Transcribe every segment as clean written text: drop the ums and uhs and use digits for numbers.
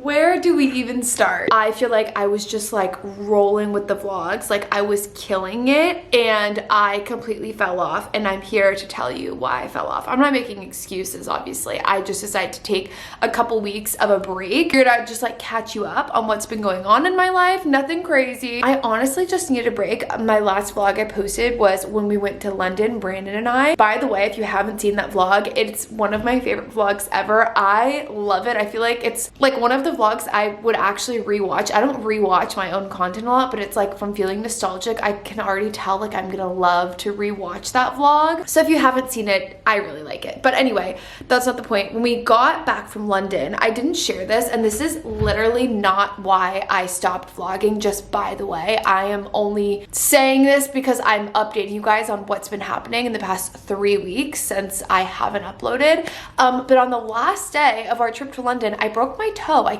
Where do we even start? I feel like I was just like rolling with the vlogs, like I was killing it, and I completely fell off, and I'm here to tell you why I fell off. I'm not making excuses, obviously. I just decided to take a couple weeks of a break. Figured I'd just like catch you up on what's been going on in my life. Nothing crazy. I honestly just need a break. My last vlog I posted was when we went to London, Brandon and I. By the way, if you haven't seen that vlog, it's one of my favorite vlogs ever. I love it. I feel like it's like one of the vlogs I would actually rewatch. I don't rewatch my own content a lot, but it's like from feeling nostalgic, I can already tell like I'm gonna love to rewatch that vlog. So if you haven't seen it, I really like it. But anyway, that's not the point. When we got back from London, I didn't share this, and this is literally not why I stopped vlogging, just by the way. I am only saying this because I'm updating you guys on what's been happening in the past 3 weeks since I haven't uploaded. But on the last day of our trip to London, I broke my toe. I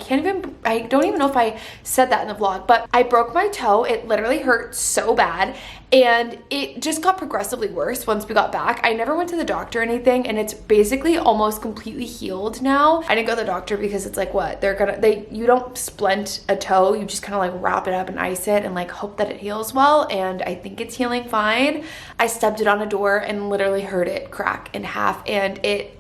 don't even know if I said that in the vlog, but I broke my toe. It literally hurt so bad, and it just got progressively worse once we got back. I never went to the doctor or anything, and it's basically almost completely healed now. I didn't go to the doctor because it's like, what, you don't splint a toe, you just kind of like wrap it up and ice it and like hope that it heals well, and I think it's healing fine. I stubbed it on a door and literally heard it crack in half, and it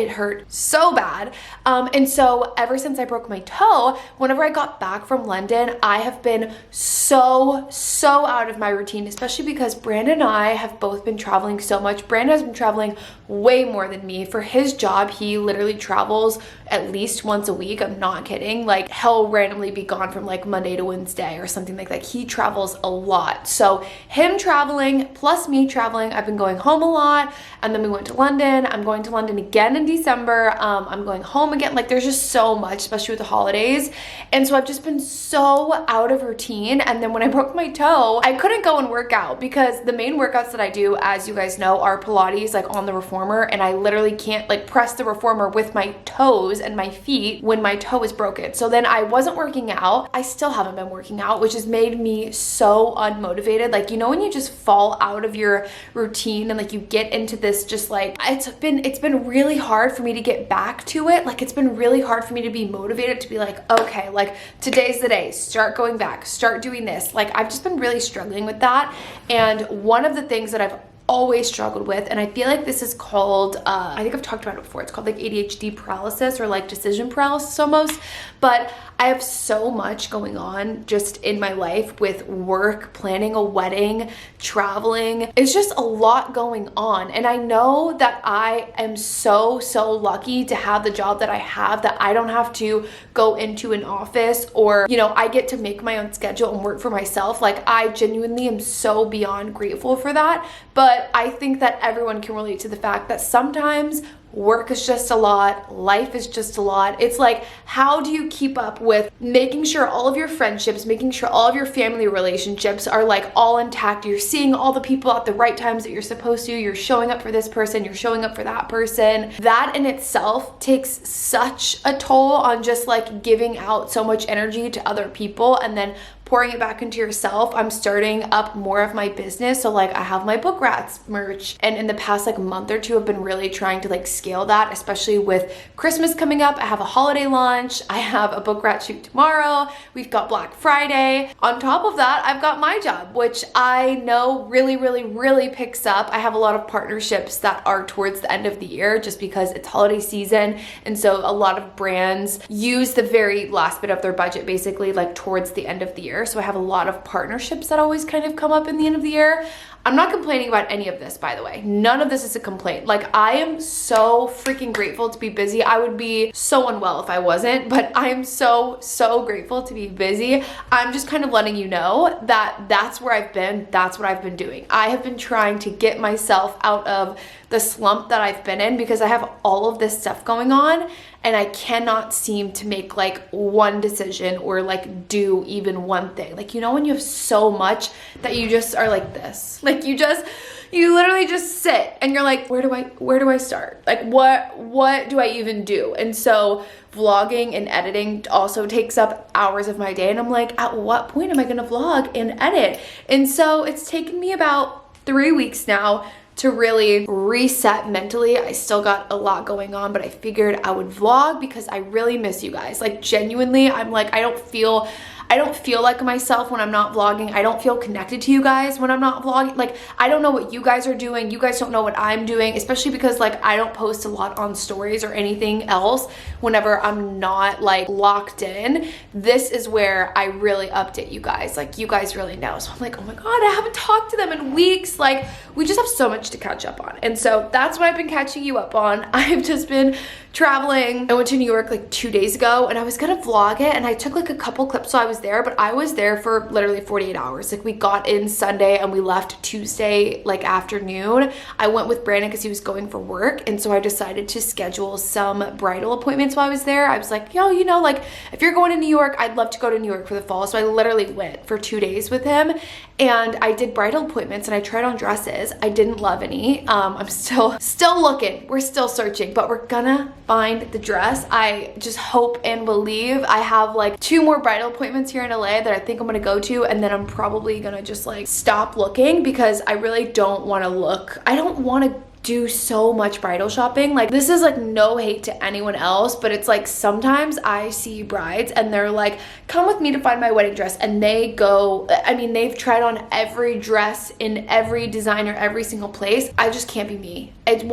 hurt so bad. And so ever since I broke my toe, whenever I got back from London, I have been so out of my routine, especially because Brandon and I have both been traveling so much. Brandon has been traveling way more than me. For his job, he literally travels at least once a week. I'm not kidding. Like, he'll randomly be gone from like Monday to Wednesday or something like that. He travels a lot. So him traveling plus me traveling, I've been going home a lot. And then we went to London. I'm going to London again in December. I'm going home again. Like, there's just so much, especially with the holidays. And so I've just been so out of routine. And then when I broke my toe, I couldn't go and work out because the main workouts that I do, as you guys know, are Pilates, like on the reformer. And I literally can't like press the reformer with my toes and my feet when my toe is broken. So then I wasn't working out. I still haven't been working out, which has made me so unmotivated. Like, you know, when you just fall out of your routine and like you get into this just like, it's been really hard for me to get back to it. Like, it's been really hard for me to be motivated to be like, okay, like today's the day, start going back, start doing this. Like, I've just been really struggling with that. And one of the things that I've always struggled with, and I feel like this is called, I think I've talked about it before, it's called like ADHD paralysis or like decision paralysis almost, but I have so much going on just in my life with work, planning a wedding, traveling. It's just a lot going on. And I know that I am so lucky to have the job that I have, that I don't have to go into an office, or, you know, I get to make my own schedule and work for myself. Like, I genuinely am so beyond grateful for that. But I think that everyone can relate to the fact that sometimes work is just a lot, life is just a lot. It's like, how do you keep up with making sure all of your friendships, making sure all of your family relationships are like all intact, you're seeing all the people at the right times that you're supposed to, you're showing up for this person, you're showing up for that person. That in itself takes such a toll on just like giving out so much energy to other people and then pouring it back into yourself. I'm starting up more of my business. So like, I have my Book Rats merch, and in the past like month or two, I've been really trying to like scale that, especially with Christmas coming up. I have a holiday launch. I have a Book Rat shoot tomorrow. We've got Black Friday. On top of that, I've got my job, which I know really picks up. I have a lot of partnerships that are towards the end of the year just because it's holiday season. And so a lot of brands use the very last bit of their budget basically like towards the end of the year. So I have a lot of partnerships that always kind of come up in the end of the year. I'm not complaining about any of this, by the way. None of this is a complaint. Like, I am so freaking grateful to be busy. I would be so unwell if I wasn't, but I am so grateful to be busy. I'm just kind of letting you know that that's where I've been. That's what I've been doing. I have been trying to get myself out of the slump that I've been in because I have all of this stuff going on and I cannot seem to make like one decision or like do even one thing. Like, you know, when you have so much that you just are like this, like you literally just sit and you're like, where do I start? Like, what do I even do? And so vlogging and editing also takes up hours of my day. And I'm like, at what point am I gonna vlog and edit? And so it's taken me about 3 weeks now to really reset mentally. I still got a lot going on, but I figured I would vlog because I really miss you guys. Like genuinely, I'm like, I don't feel like myself when I'm not vlogging. I don't feel connected to you guys when I'm not vlogging. Like, I don't know what you guys are doing. You guys don't know what I'm doing, especially because like I don't post a lot on stories or anything else whenever I'm not like locked in. This is where I really update you guys. Like, you guys really know. So I'm like, oh my God, I haven't talked to them in weeks. Like, we just have so much to catch up on. And so that's what I've been catching you up on. I've just been traveling. I went to New York like 2 days ago and I was gonna vlog it, and I took like a couple clips while I was there, but I was there for literally 48 hours. Like, we got in Sunday and we left Tuesday like afternoon. I went with Brandon because he was going for work, and so I decided to schedule some bridal appointments while I was there. I was like, yo, you know, like if you're going to New York, I'd love to go to New York for the fall. So I literally went for 2 days with him, and I did bridal appointments and I tried on dresses. I didn't love any. I'm still looking. We're still searching, but we're gonna find the dress. I just hope and believe. I have like 2 more bridal appointments here in LA that I think I'm gonna go to, and then I'm probably gonna just like stop looking because I really don't want to look. I don't want to do so much bridal shopping. Like, this is like no hate to anyone else, but it's like sometimes I see brides and they're like, come with me to find my wedding dress, and they go, I mean, they've tried on every dress in every designer, every single place. I just can't be me. It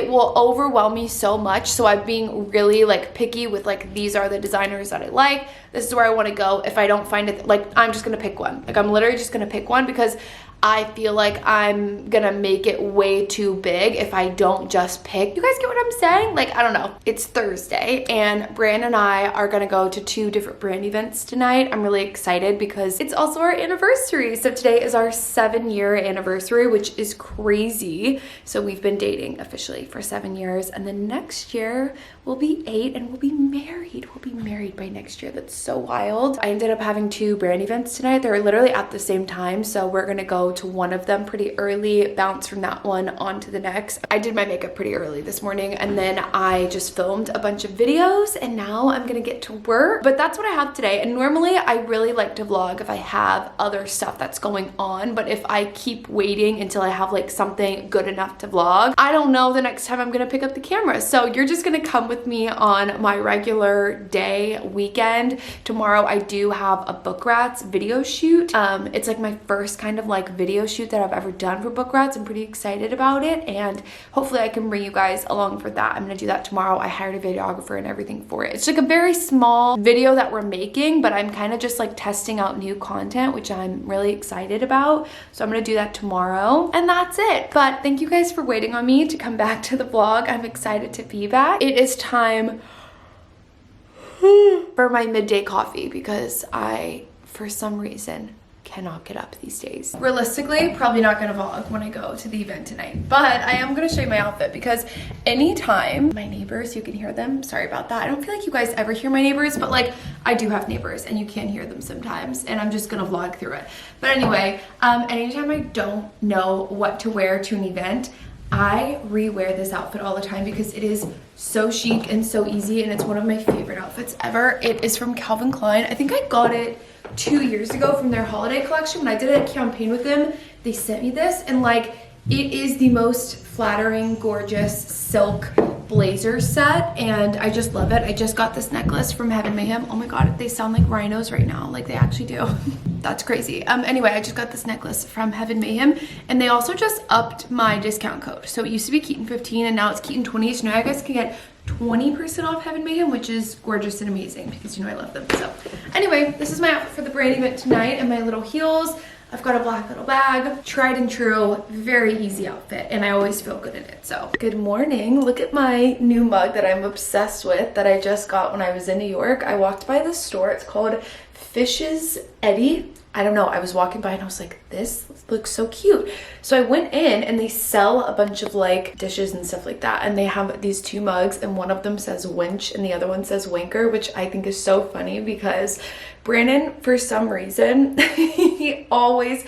will overwhelm me so much. So I'm being really like picky with like, these are the designers that I like. This is where I want to go. If I don't find it, like, I'm just gonna pick one. Like, I'm literally just gonna pick one because I feel like I'm gonna make it way too big if I don't just pick. You guys get what I'm saying? Like, I don't know. It's Thursday and Brandon and I are gonna go to 2 different brand events tonight. I'm really excited because it's also our anniversary. So today is our 7-year anniversary, which is crazy. So we've been dating officially for 7 years, and then next year we'll be 8 and we'll be married. We'll be married by next year. That's so wild. I ended up having 2 brand events tonight. They're literally at the same time. So we're gonna go to one of them pretty early, bounce from that one onto the next. I did my makeup pretty early this morning, and then I just filmed a bunch of videos, and now I'm gonna get to work. But that's what I have today. And normally I really like to vlog if I have other stuff that's going on, but if I keep waiting until I have like something good enough to vlog, I don't know the next time I'm gonna pick up the camera. So you're just gonna come with me on my regular day weekend. Tomorrow I do have a Book Rats video shoot. It's like my first kind of like video shoot that I've ever done for Book Rats. I'm pretty excited about it, and hopefully I can bring you guys along for that. I'm gonna do that tomorrow. I hired a videographer and everything for it. It's like a very small video that we're making, but I'm kind of just like testing out new content, which I'm really excited about. So I'm gonna do that tomorrow, and that's it. But thank you guys for waiting on me to come back to the vlog. I'm excited to be back. It is time for my midday coffee because I, for some reason, cannot get up these days. Realistically, probably not gonna vlog when I go to the event tonight, but I am gonna show you my outfit because anytime my neighbors, you can hear them. Sorry about that. I don't feel like you guys ever hear my neighbors, but like I do have neighbors and you can hear them sometimes, and I'm just gonna vlog through it. But anyway, anytime I don't know what to wear to an event, I rewear this outfit all the time because it is so chic and so easy, and it's one of my favorite outfits ever. It is from Calvin Klein. I think I got it 2 years ago from their holiday collection. When I did a campaign with them, they sent me this, and like, it is the most flattering, gorgeous silk blazer set, and I just love it. I just got this necklace from Heaven Mayhem. Oh my god, they sound like rhinos right now. Like, they actually do. That's crazy. Anyway, I just got this necklace from Heaven Mayhem, and they also just upped my discount code. So it used to be Keaton 15 and now it's Keaton 20. So now you guys can get 20% off Heaven Mayhem, which is gorgeous and amazing because you know I love them. So anyway, this is my outfit for the brand event tonight, and my little heels. I've got a black little bag, tried and true, very easy outfit, and I always feel good in it. So good morning. Look at my new mug that I'm obsessed with that I just got when I was in New York. I walked by this store. It's called Fish's Eddy. I don't know, I was walking by and I was like, this looks so cute. So I went in, and they sell a bunch of like dishes and stuff like that, and they have these 2 mugs, and one of them says winch and the other one says winker, which I think is so funny because Brandon, for some reason, he always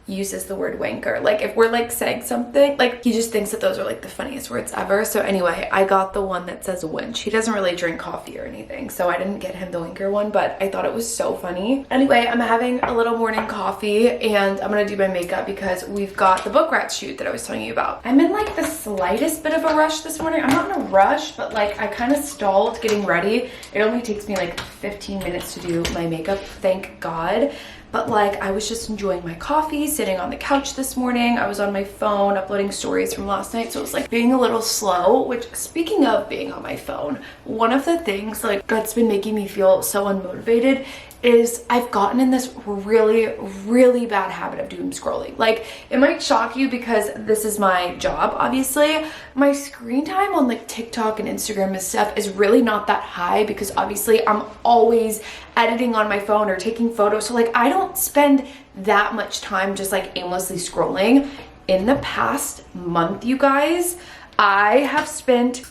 uses the word wanker. Like if we're like saying something, like he just thinks that those are like the funniest words ever. So anyway, I got the one that says winch. He doesn't really drink coffee or anything, so I didn't get him the wanker one, but I thought it was so funny. Anyway, I'm having a little morning coffee and I'm gonna do my makeup because we've got the book rat shoot that I was telling you about. I'm in like the slightest bit of a rush this morning. I'm not in a rush, but like I kind of stalled getting ready. It only takes me like 15 minutes to do my makeup, thank God. But like I was just enjoying my coffee, sitting on the couch this morning. I was on my phone uploading stories from last night, so it was like being a little slow. Which, speaking of being on my phone, one of the things like that's been making me feel so unmotivated is I've gotten in this really bad habit of doom scrolling. Like, it might shock you because this is my job, obviously. My screen time on like TikTok and Instagram and stuff is really not that high because obviously I'm always editing on my phone or taking photos. So like I don't spend that much time just like aimlessly scrolling. In the past month, you guys, I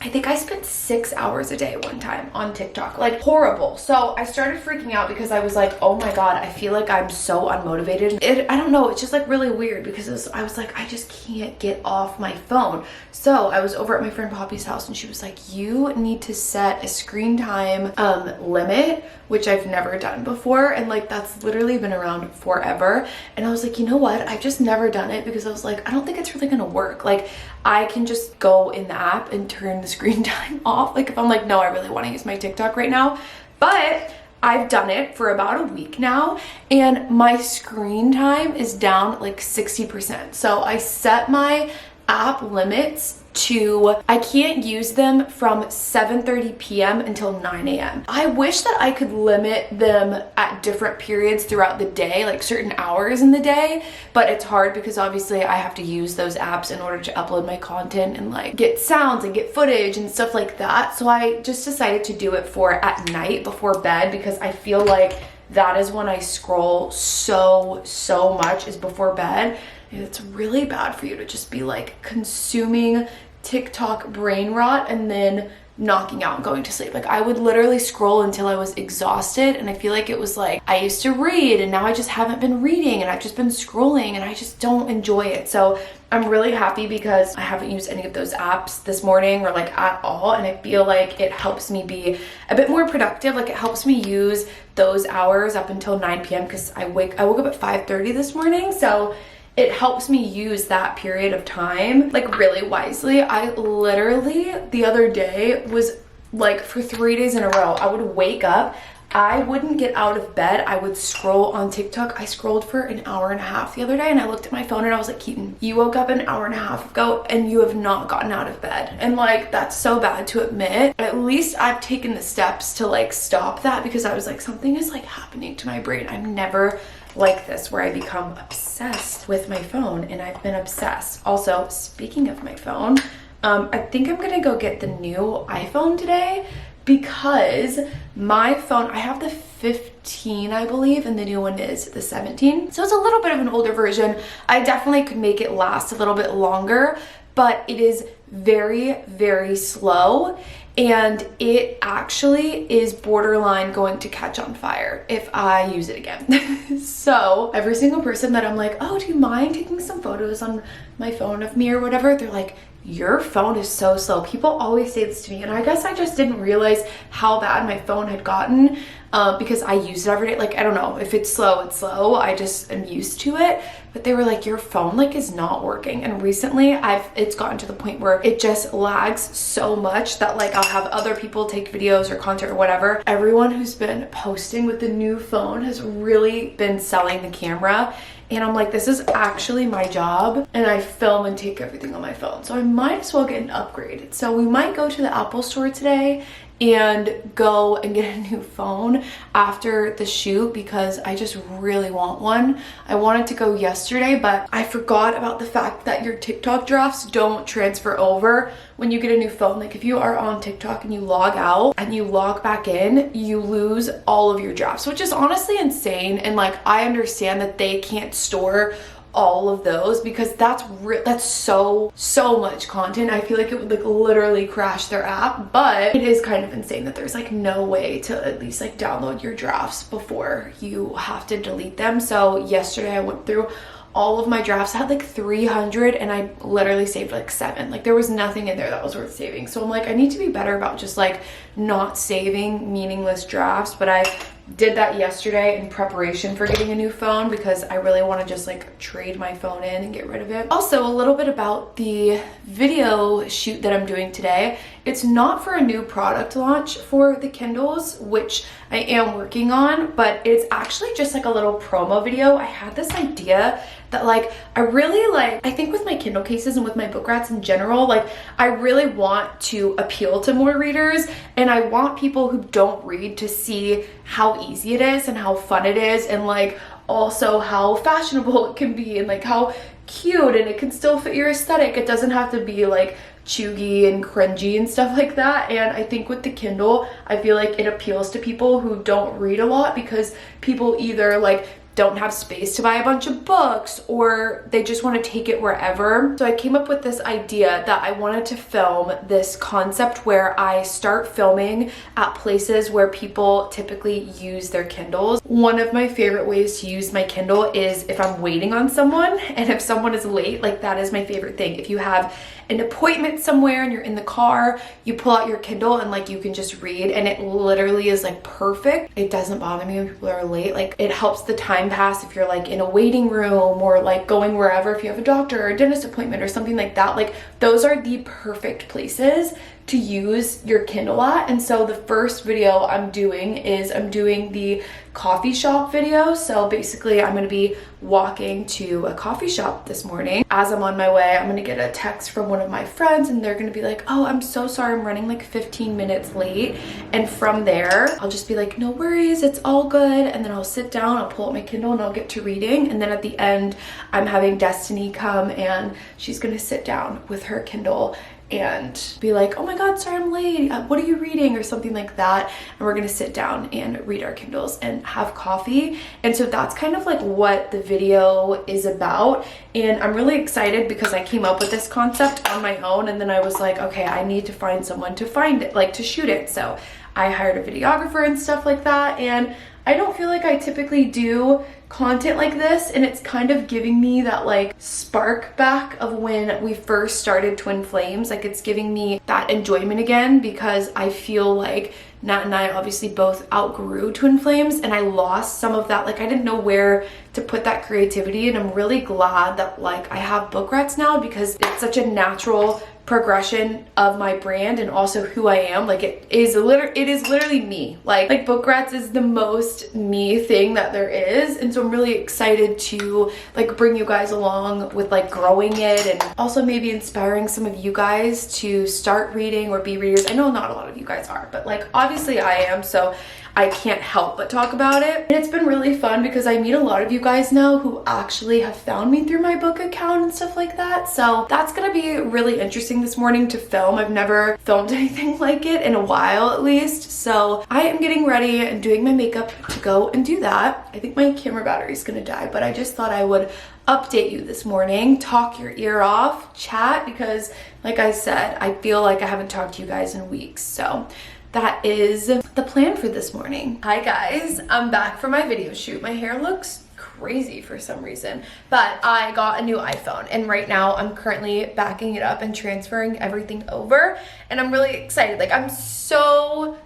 think I spent 6 hours a day one time on TikTok, like horrible. So I started freaking out because I was like, oh my God, I feel like I'm so unmotivated. I don't know, it's just like really weird because I was like, I just can't get off my phone. So I was over at my friend Poppy's house and she was like, you need to set a screen time limit, which I've never done before. And like, that's literally been around forever. And I was like, you know what? I've just never done it because I was like, I don't think it's really gonna work. Like I can just go in the app and turn the screen time off. Like if I'm like, no, I really want to use my TikTok right now. But I've done it for about a week now and my screen time is down like 60%. So I set my app limits to, I can't use them from 7:30 p.m. until 9 a.m. I wish that I could limit them at different periods throughout the day, like certain hours in the day, but it's hard because obviously I have to use those apps in order to upload my content and like get sounds and get footage and stuff like that. So I just decided to do it for at night before bed because I feel like that is when I scroll so much, is before bed. And it's really bad for you to just be like consuming TikTok brain rot and then knocking out and going to sleep. Like I would literally scroll until I was exhausted, and I feel like it was like I used to read and now I just haven't been reading and I've just been scrolling and I just don't enjoy it. So I'm really happy because I haven't used any of those apps this morning or like at all, and I feel like it helps me be a bit more productive. Like it helps me use those hours up until 9 p.m. because I woke up at 5:30 this morning, so it helps me use that period of time like really wisely. I literally the other day was like for 3 days in a row, I would wake up, I wouldn't get out of bed, I would scroll on TikTok. I scrolled for an hour and a half the other day and I looked at my phone and I was like, Keaton, you woke up an hour and a half ago and you have not gotten out of bed. And like, that's so bad to admit. At least I've taken the steps to like stop that because I was like, something is like happening to my brain. I'm never like this where I become obsessed with my phone, and I've been obsessed. Also, speaking of my phone, I think I'm gonna go get the new iPhone today because my phone, I have the 15, I believe, and the new one is the 17. So it's a little bit of an older version. I definitely could make it last a little bit longer, but it is very slow. And it actually is borderline going to catch on fire if I use it again. So every single person that I'm like, oh, do you mind taking some photos on my phone of me or whatever? They're like, your phone is so slow. People always say this to me, and I guess I just didn't realize how bad my phone had gotten because I use it every day. Like, I don't know, if it's slow, it's slow. I just am used to it. But they were like, your phone like is not working. And recently it's gotten to the point where it just lags so much that like I'll have other people take videos or content or whatever. Everyone who's been posting with the new phone has really been selling the camera. And I'm like, this is actually my job, and I film and take everything on my phone. So I might as well get an upgrade. So we might go to the Apple store today and go and get a new phone after the shoot because I just really want one. I wanted to go yesterday, but I forgot about the fact that your TikTok drafts don't transfer over when you get a new phone. Like if you are on TikTok and you log out and you log back in, you lose all of your drafts, which is honestly insane. And like, I understand that they can't store all of those because that's so much content. I feel like it would like literally crash their app, but it is kind of insane that there's like no way to at least like download your drafts before you have to delete them. So yesterday I went through all of my drafts. I had like 300 and I literally saved like 7. Like there was nothing in there that was worth saving. So I'm like, I need to be better about just like not saving meaningless drafts. But I did that yesterday in preparation for getting a new phone because I really want to just like trade my phone in and get rid of it. Also, a little bit about the video shoot that I'm doing today. It's not for a new product launch for the Kindles, which I am working on, but it's actually just like a little promo video. I had this idea that like I really like, I think with my Kindle cases and with my book rats in general, like I really want to appeal to more readers, and I want people who don't read to see how easy it is and how fun it is, and like also how fashionable it can be, and like how cute, and it can still fit your aesthetic. It doesn't have to be like chuggy and cringy and stuff like that. And I think with the Kindle, I feel like it appeals to people who don't read a lot, because people either like don't have space to buy a bunch of books, or they just want to take it wherever. So I came up with this idea that I wanted to film this concept where I start filming at places where people typically use their Kindles. One of my favorite ways to use my Kindle is if I'm waiting on someone, and if someone is late, like that is my favorite thing. If you have an appointment somewhere and you're in the car, you pull out your Kindle and like you can just read, and it literally is like perfect. It doesn't bother me when people are late. Like it helps the time pass if you're like in a waiting room or like going wherever, if you have a doctor or a dentist appointment or something like that. Like those are the perfect places to use your Kindle at. And so the first video I'm doing is I'm doing the coffee shop video. So basically I'm gonna be walking to a coffee shop this morning. As I'm on my way, I'm gonna get a text from one of my friends, and they're gonna be like, oh, I'm so sorry, I'm running like 15 minutes late. And from there, I'll just be like, no worries, it's all good. And then I'll sit down, I'll pull out my Kindle, and I'll get to reading. And then at the end, I'm having Destiny come, and she's gonna sit down with her Kindle and be like, oh my god, sorry I'm late, what are you reading, or something like that. And we're gonna sit down and read our Kindles and have coffee. And so that's kind of like what the video is about. And I'm really excited because I came up with this concept on my own, and then I was like, okay, I need to find someone to find it, like to shoot it. So I hired a videographer and stuff like that, and I don't feel like I typically do content like this, and it's kind of giving me that like spark back of when we first started Twin Flames. Like it's giving me that enjoyment again, because I feel like Nat and I obviously both outgrew Twin Flames, and I lost some of that. Like I didn't know where to put that creativity, and I'm really glad that like I have book rats now, because it's such a natural progression of my brand and also who I am. Like it is literally me. Like book rats is the most me thing that there is. And so I'm really excited to like bring you guys along with like growing it, and also maybe inspiring some of you guys to start reading or be readers. I know not a lot of you guys are, but like obviously I am, so I can't help but talk about it. And it's been really fun because I meet a lot of you guys now who actually have found me through my book account and stuff like that. So that's gonna be really interesting this morning to film. I've never filmed anything like it in a while, at least. So I am getting ready and doing my makeup to go and do that. I think my camera battery is gonna die, but I just thought I would update you this morning, talk your ear off, chat, because like I said, I feel like I haven't talked to you guys in weeks. So that is the plan for this morning. Hi guys, I'm back for my video shoot. My hair looks crazy for some reason, but I got a new iPhone, and right now I'm currently backing it up and transferring everything over, and I'm really excited. Like I'm so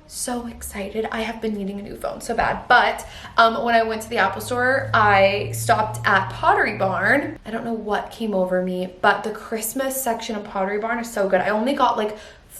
excited. I have been needing a new phone so bad. But when I went to the Apple store, I stopped at Pottery Barn. I don't know what came over me, but the Christmas section of Pottery Barn is so good. I only got like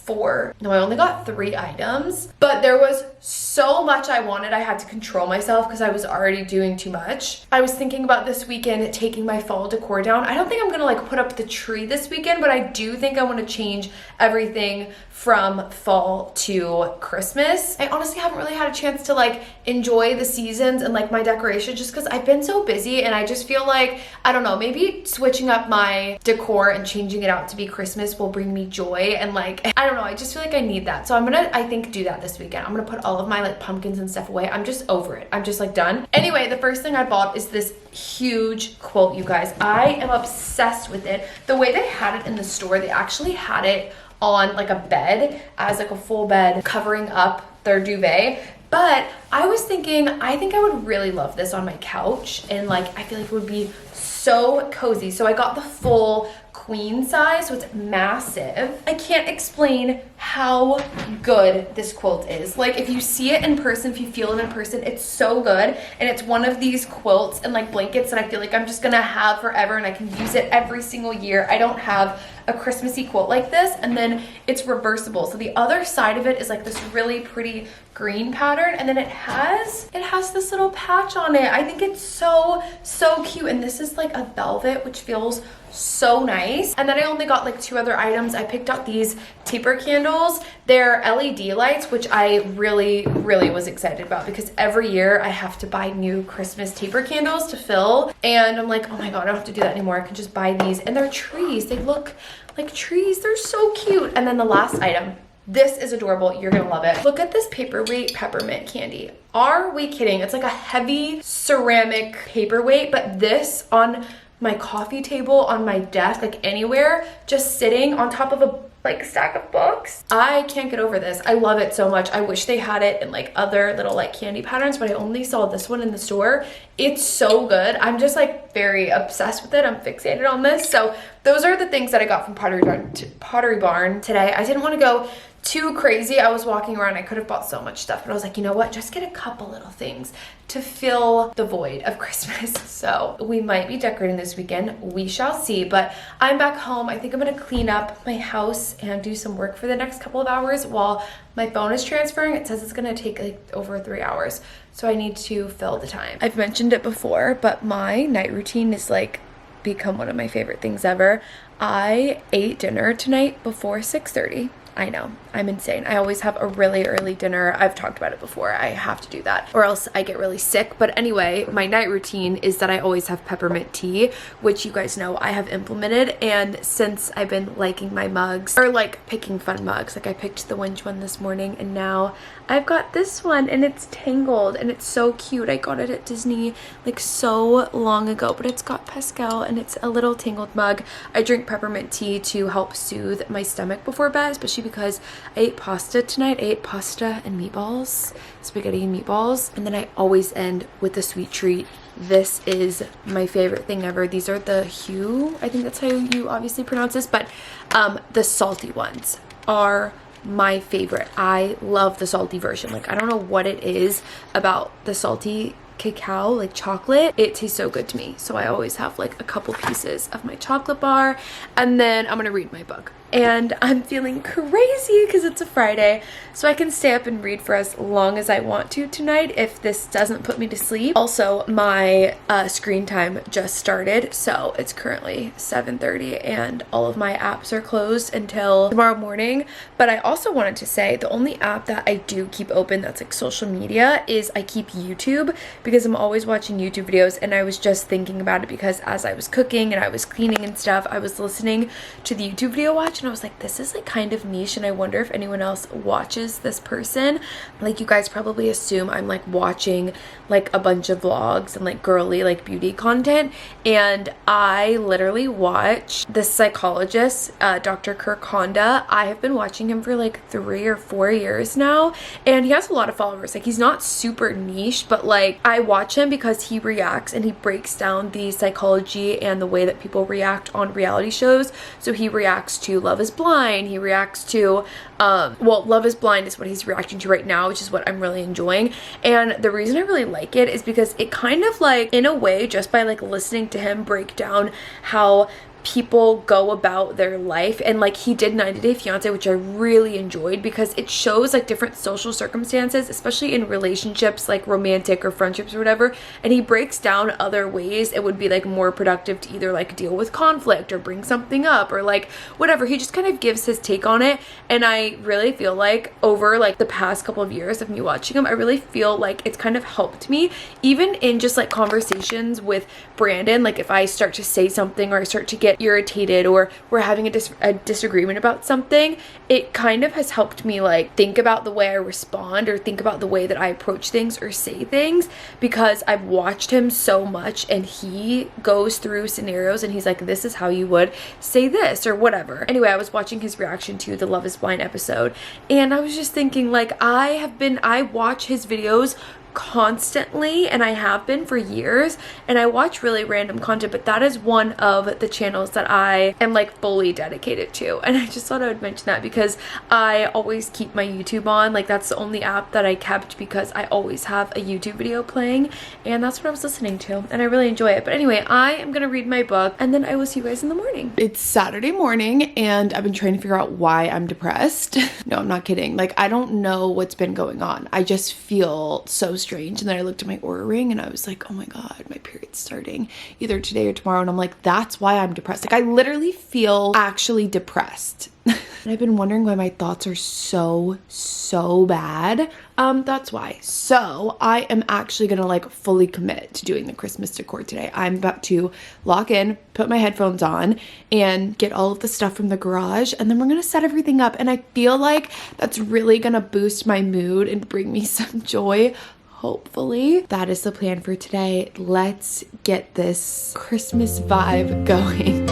I only got 3 items, but there was so much I wanted. I had to control myself because I was already doing too much. I was thinking about this weekend taking my fall decor down. I don't think I'm gonna like put up the tree this weekend, but I do think I want to change everything from fall to Christmas. I honestly haven't really had a chance to like enjoy the seasons and like my decoration, just because I've been so busy, and I just feel like, I don't know, maybe switching up my decor and changing it out to be Christmas will bring me joy. And like, I don't know, I just feel like I need that. So I'm gonna, I think, do that this weekend. I'm gonna put all of my like pumpkins and stuff away. I'm just over it. I'm just like done. Anyway, the first thing I bought is this huge quilt, you guys. I am obsessed with it. The way they had it in the store, they actually had it on like a bed, as like a full bed covering up their duvet. But I was thinking, I think I would really love this on my couch, and like I feel like it would be so cozy. So I got the full queen size, so it's massive. I can't explain how good this quilt is. Like, if you see it in person, if you feel it in person, it's so good. And it's one of these quilts and like blankets that I feel like I'm just gonna have forever, and I can use it every single year. I don't have a Christmassy quilt like this. And then it's reversible, so the other side of it is like this really pretty green pattern, and then it has this little patch on it. I think it's so cute. And this is like a velvet, which feels so nice. And then I only got like 2 other items. I picked up these taper candles. They're LED lights, which I really was excited about, because every year I have to buy new Christmas taper candles to fill, and I'm like, oh my god, I don't have to do that anymore. I can just buy these. And they're trees. They look like trees. They're so cute. And then the last item, this is adorable. You're gonna love it. Look at this paperweight peppermint candy. Are we kidding? It's like a heavy ceramic paperweight, but this on my coffee table, on my desk, like anywhere, just sitting on top of a like stack of books. I can't get over this. I love it so much. I wish they had it in like other little like candy patterns, but I only saw this one in the store. It's so good. I'm just like very obsessed with it. I'm fixated on this. So those are the things that I got from Pottery Barn today. I didn't want to go too crazy. I was walking around. I could have bought so much stuff, but I was like, you know what? Just get a couple little things to fill the void of Christmas. So we might be decorating this weekend. We shall see, but I'm back home. I think I'm going to clean up my house and do some work for the next couple of hours while my phone is transferring. It says it's going to take like over 3 hours. So I need to fill the time. I've mentioned it before, but my night routine is like become one of my favorite things ever. I ate dinner tonight before 6:30. I know, I'm insane. I always have a really early dinner. I've talked about it before. I have to do that or else I get really sick. But anyway, my night routine is that I always have peppermint tea, which you guys know I have implemented. And since I've been liking my mugs, or like picking fun mugs, like I picked the winch one this morning, and now I've got this one, and it's tangled and it's so cute. I got it at Disney like so long ago, but it's got Pascal and it's a little tangled mug. I drink peppermint tea to help soothe my stomach before bed, especially because I ate pasta tonight. I ate pasta and meatballs, spaghetti and meatballs, and then I always end with a sweet treat. This is my favorite thing ever. These are the Hue, I think that's how you obviously pronounce this, but the salty ones are my favorite. I love the salty version. Like, I don't know what it is about the salty cacao, like chocolate. It tastes so good to me. So I always have like a couple pieces of my chocolate bar, and then I'm gonna read my book. And I'm feeling crazy because it's a Friday, so I can stay up and read for as long as I want to tonight if this doesn't put me to sleep. Also, my screen time just started, so it's currently 7:30 and all of my apps are closed until tomorrow morning. But I also wanted to say the only app that I do keep open that's like social media is I keep YouTube, because I'm always watching YouTube videos. And I was just thinking about it because as I was cooking and I was cleaning and stuff, I was listening to the YouTube video watch, and I was like, this is like kind of niche, and I wonder if anyone else watches this person. Like, you guys probably assume I'm like watching like a bunch of vlogs and like girly like beauty content, and I literally watch this psychologist, Dr. Kirk Honda. I have been watching him for like 3 or 4 years now, and he has a lot of followers. Like, he's not super niche, but like I watch him because he reacts and he breaks down the psychology and the way that people react on reality shows. So he reacts to Love is Blind, he reacts to well, Love is Blind is what he's reacting to right now, which is what I'm really enjoying. And the reason I really like it is because it kind of like, in a way, just by like listening to him break down how people go about their life, and like he did 90 Day Fiance, which I really enjoyed because it shows like different social circumstances, especially in relationships, like romantic or friendships or whatever, and he breaks down other ways it would be like more productive to either like deal with conflict or bring something up or like whatever. He just kind of gives his take on it, and I really feel like over like the past couple of years of me watching him, I really feel like it's kind of helped me even in just like conversations with Brandon. Like, if I start to say something or I start to get irritated or we're having a disagreement about something, it kind of has helped me like think about the way I respond or think about the way that I approach things or say things, because I've watched him so much and he goes through scenarios and he's like, this is how you would say this or whatever. Anyway, I was watching his reaction to the Love is Blind episode, and I was just thinking like I watch his videos constantly, and I have been for years, and I watch really random content, but that is one of the channels that I am like fully dedicated to. And I just thought I would mention that because I always keep my YouTube on. Like, that's the only app that I kept because I always have a YouTube video playing, and that's what I was listening to, and I really enjoy it. But anyway, I am gonna read my book, and then I will see you guys in the morning. It's Saturday morning, and I've been trying to figure out why I'm depressed. No, I'm not kidding. Like, I don't know what's been going on. I just feel so strange. And then I looked at my Oura ring and I was like, oh my God, my period's starting either today or tomorrow. And I'm like, that's why I'm depressed. Like, I literally feel actually depressed. And I've been wondering why my thoughts are so bad. That's why. So I am actually gonna like fully commit to doing the Christmas decor today. I'm about to lock in, put my headphones on, and get all of the stuff from the garage, and then we're gonna set everything up. And I feel like that's really gonna boost my mood and bring me some joy. Hopefully. That is the plan for today. Let's get this Christmas vibe going.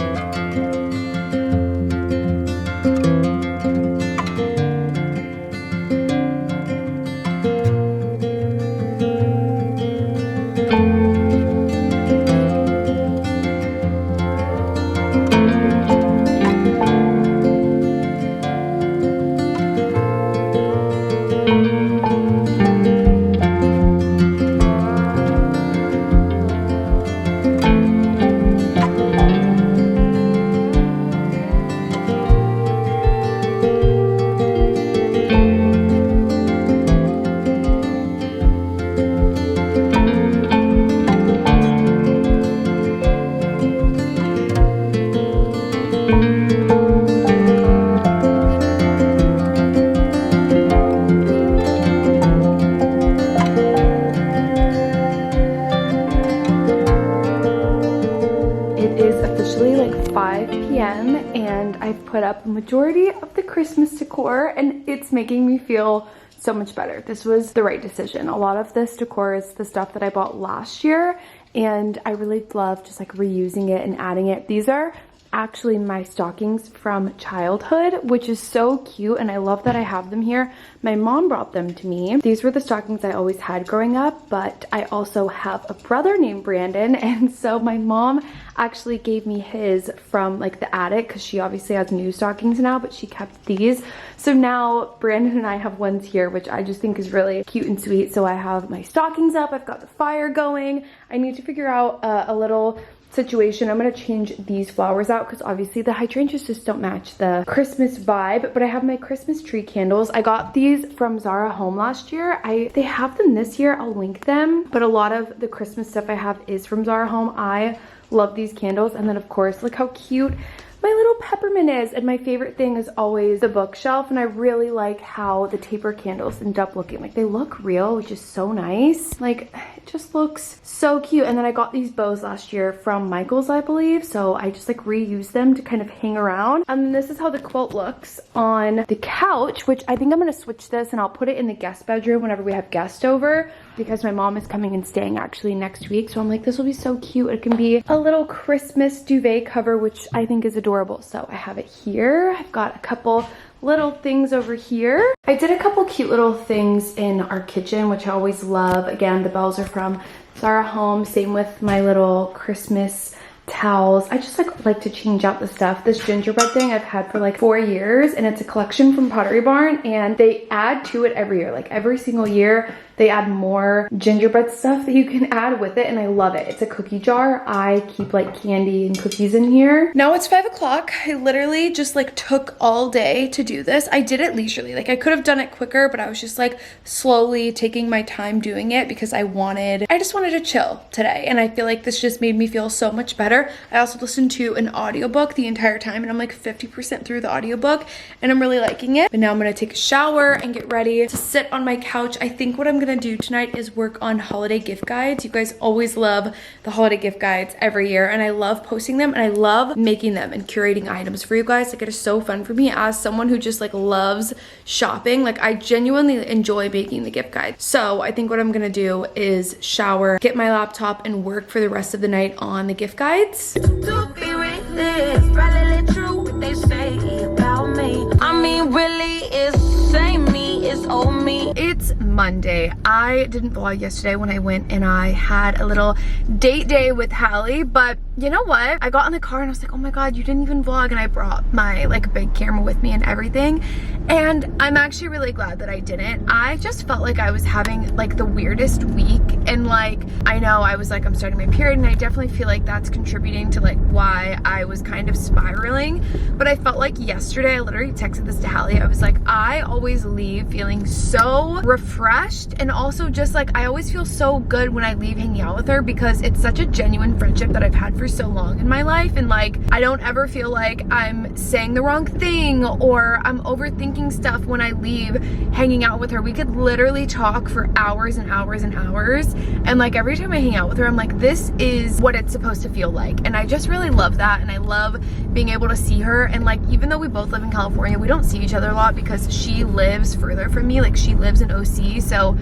And I've put up a majority of the Christmas decor, and it's making me feel so much better. This was the right decision. A lot of this decor is the stuff that I bought last year, and I really love just like reusing it and adding it. These are actually my stockings from childhood, which is so cute, and I love that I have them here. My mom brought them to me. These were the stockings I always had growing up, but I also have a brother named Brandon, and so my mom actually gave me his from like the attic because she obviously has new stockings now, but she kept these. So now Brandon and I have ones here, which I just think is really cute and sweet. So I have my stockings up, I've got the fire going. I need to figure out a little situation. I'm gonna change these flowers out because obviously the hydrangeas just don't match the Christmas vibe. But I have my Christmas tree candles. I got these from Zara Home last year. They have them this year. I'll link them, but a lot of the Christmas stuff I have is from Zara Home. I love these candles. And then of course, look how cute my little peppermint is. And my favorite thing is always the bookshelf, and I really like how the taper candles end up looking. Like, they look real, which is so nice. Like, it just looks so cute. And then I got these bows last year from Michael's, I believe, so I just like reuse them to kind of hang around. And then this is how the quilt looks on the couch, which I think I'm gonna switch this and I'll put it in the guest bedroom whenever we have guests over, because my mom is coming and staying actually next week. So I'm like, this will be so cute. It can be a little Christmas duvet cover, which I think is adorable. So I have it here. I've got a couple little things over here. I did a couple cute little things in our kitchen, which I always love. Again, the bells are from Zara Home. Same with my little Christmas towels. I just like to change out the stuff. This gingerbread thing I've had for like 4 years, and it's a collection from Pottery Barn, and they add to it every year. Like every single year they add more gingerbread stuff that you can add with it, and I love it. It's a cookie jar. I keep like candy and cookies in here. Now it's 5 o'clock. I literally just like took all day to do this. I did it leisurely. Like, I could have done it quicker, but I was just like slowly taking my time doing it because I just wanted to chill today. And I feel like this just made me feel so much better. I also listened to an audiobook the entire time, and I'm like 50% through the audiobook, and I'm really liking it. But now I'm gonna take a shower and get ready to sit on my couch. I think what I'm gonna do tonight is work on holiday gift guides. You guys always love the holiday gift guides every year, and I love posting them, and I love making them and curating items for you guys. Like, it is so fun for me as someone who just like loves shopping. Like, I genuinely enjoy making the gift guide. So I think what I'm gonna do is shower, get my laptop, and work for the rest of the night on the gift guides. To be really, probably true what they say about me. I mean, really, it's same me, it's old me. It's Monday. I didn't vlog yesterday when I went and I had a little date day with Hallie, but you know what? I got in the car and I was like, oh my God, you didn't even vlog, and I brought my like big camera with me and everything. And I'm actually really glad that I didn't. I just felt like I was having like the weirdest week, and like, I know I was like, I'm starting my period, and I definitely feel like that's contributing to like why I was kind of spiraling. But I felt like yesterday, I literally texted this to Hallie, I was like, I always leave feeling so refreshed, and also just like, I always feel so good when I leave hanging out with her, because it's such a genuine friendship that I've had for so long in my life. And like, I don't ever feel like I'm saying the wrong thing or I'm overthinking stuff when I leave hanging out with her. We could literally talk for hours and hours and hours, and like every time I hang out with her, I'm like, this is what it's supposed to feel like. And I just really love that, and I love being able to see her. And like, even though we both live in California, we don't see each other a lot because she lives further from me. Like, she lives in OC, so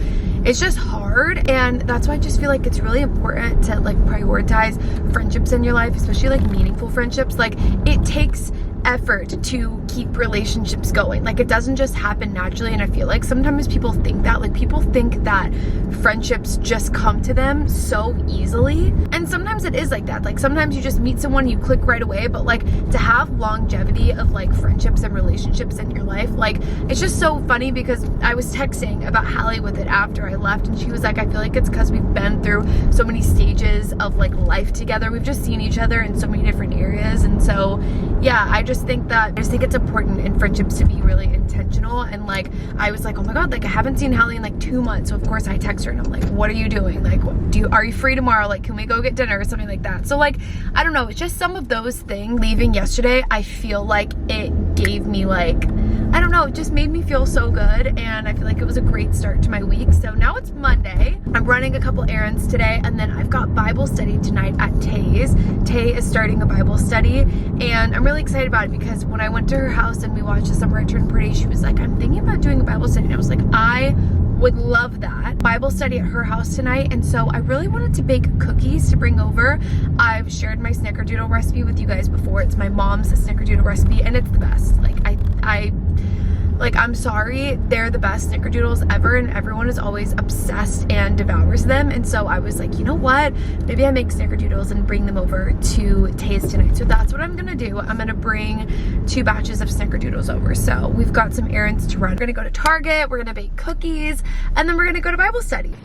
it's just hard. And that's why I just feel like it's really important to like prioritize friendships in your life, especially like meaningful friendships. Like, it takes effort to keep relationships going. Like, it doesn't just happen naturally. And I feel like sometimes people think that, like, people think that friendships just come to them so easily, and sometimes it is like that. Like, sometimes you just meet someone, you click right away, but like, to have longevity of like friendships and relationships in your life, like, it's just so funny, because I was texting about Hallie with it after I left, and she was like, I feel like it's because we've been through so many stages of like life together. We've just seen each other in so many different areas. And so yeah, I just think it's important in friendships to be really intentional. And like, I was like, oh my God, like, I haven't seen Hallie in like 2 months. So of course I text her and I'm like, what are you doing? Like, are you free tomorrow? Like, can we go get dinner or something like that? So like, I don't know, it's just some of those things. Leaving yesterday, I feel like it gave me like, I don't know, it just made me feel so good, and I feel like it was a great start to my week. So now it's Monday. I'm running a couple errands today, and then I've got Bible study tonight at Tay's. Tay is starting a Bible study, and I'm really excited about it, because when I went to her house and we watched the Summer I Turned Pretty, she was like, I'm thinking about doing a Bible study, and I was like, I would love that. Bible study at her house tonight. And so I really wanted to bake cookies to bring over. I've shared my snickerdoodle recipe with you guys before. It's my mom's snickerdoodle recipe, and it's the best. Like, I'm sorry, they're the best snickerdoodles ever, and everyone is always obsessed and devours them. And so I was like, you know what, maybe I make snickerdoodles and bring them over to Taste tonight. So that's what I'm gonna do. I'm gonna bring 2 batches of snickerdoodles over. So we've got some errands to run. We're gonna go to Target, we're gonna bake cookies, and then we're gonna go to Bible study.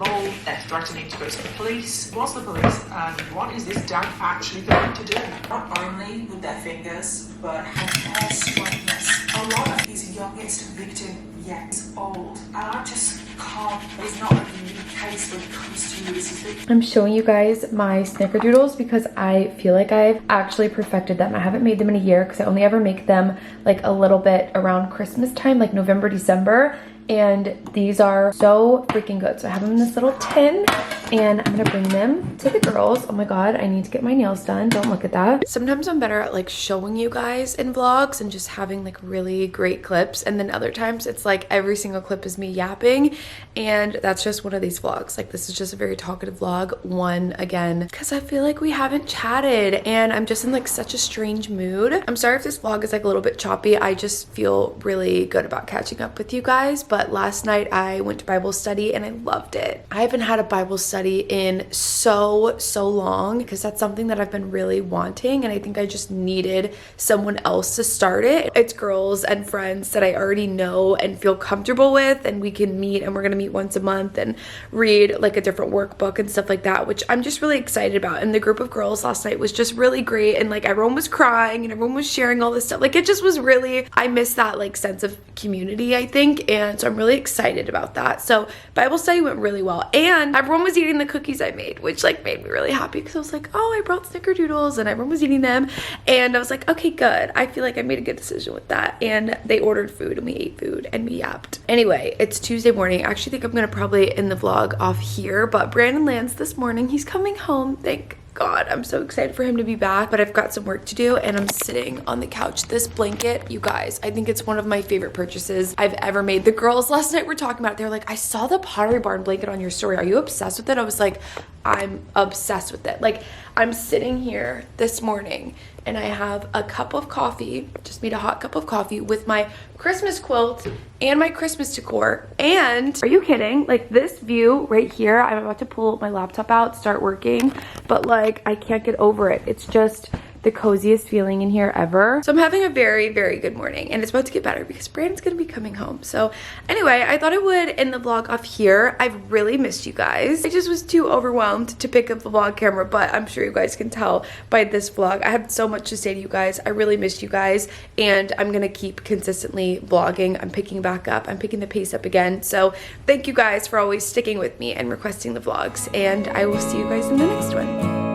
They're threatening to go to the police. What's the police, and what is this dad actually going to do? Not only with their fingers, but have their sweetness. A lot of his youngest victim yet is old, and I just can't. It's not a unique case when it comes to Ulysses. I'm showing you guys my snickerdoodles because I feel like I've actually perfected them. I haven't made them in a year because I only ever make them like a little bit around Christmas time, like November, December. And these are so freaking good. So I have them in this little tin, and I'm gonna bring them to the girls. Oh my God, I need to get my nails done. Don't look at that. Sometimes I'm better at like showing you guys in vlogs and just having like really great clips. And then other times it's like every single clip is me yapping. And that's just one of these vlogs. Like, this is just a very talkative vlog. One, again, because I feel like we haven't chatted and I'm just in like such a strange mood. I'm sorry if this vlog is like a little bit choppy. I just feel really good about catching up with you guys. But last night I went to Bible study and I loved it. I haven't had a Bible study in so long, because that's something that I've been really wanting, and I think I just needed someone else to start it. It's girls and friends that I already know and feel comfortable with, and we can meet, and we're gonna meet once a month and read like a different workbook and stuff like that, which I'm just really excited about. And the group of girls last night was just really great, and like everyone was crying and everyone was sharing all this stuff. Like, it just was really, I miss that like sense of community, I think. And so I'm really excited about that. So Bible study went really well, and everyone was eating the cookies I made, which like made me really happy, because I was like, oh, I brought snickerdoodles and everyone was eating them, and I was like, okay, good. I feel like I made a good decision with that. And they ordered food and we ate food and we yapped. Anyway, it's Tuesday morning. I actually think I'm gonna probably end the vlog off here, but Brandon lands this morning. He's coming home, thank God. I'm so excited for him to be back, but I've got some work to do, and I'm sitting on the couch. This blanket, you guys, I think it's one of my favorite purchases I've ever made. The girls last night were talking about it. They're like, I saw the Pottery Barn blanket on your story. Are you obsessed with it? I was like, I'm obsessed with it. Like, I'm sitting here this morning and I have a cup of coffee, just made a hot cup of coffee with my Christmas quilt and my Christmas decor. And are you kidding? Like this view right here, I'm about to pull my laptop out, start working, but like I can't get over it. It's just the coziest feeling in here ever. So I'm having a very, very good morning, and it's about to get better because Brandon's gonna be coming home. So anyway, I thought I would end the vlog off here. I've really missed you guys. I just was too overwhelmed to pick up the vlog camera, but I'm sure you guys can tell by this vlog. I have so much to say to you guys. I really missed you guys, and I'm gonna keep consistently vlogging. I'm picking back up. I'm picking the pace up again. So thank you guys for always sticking with me and requesting the vlogs, and I will see you guys in the next one.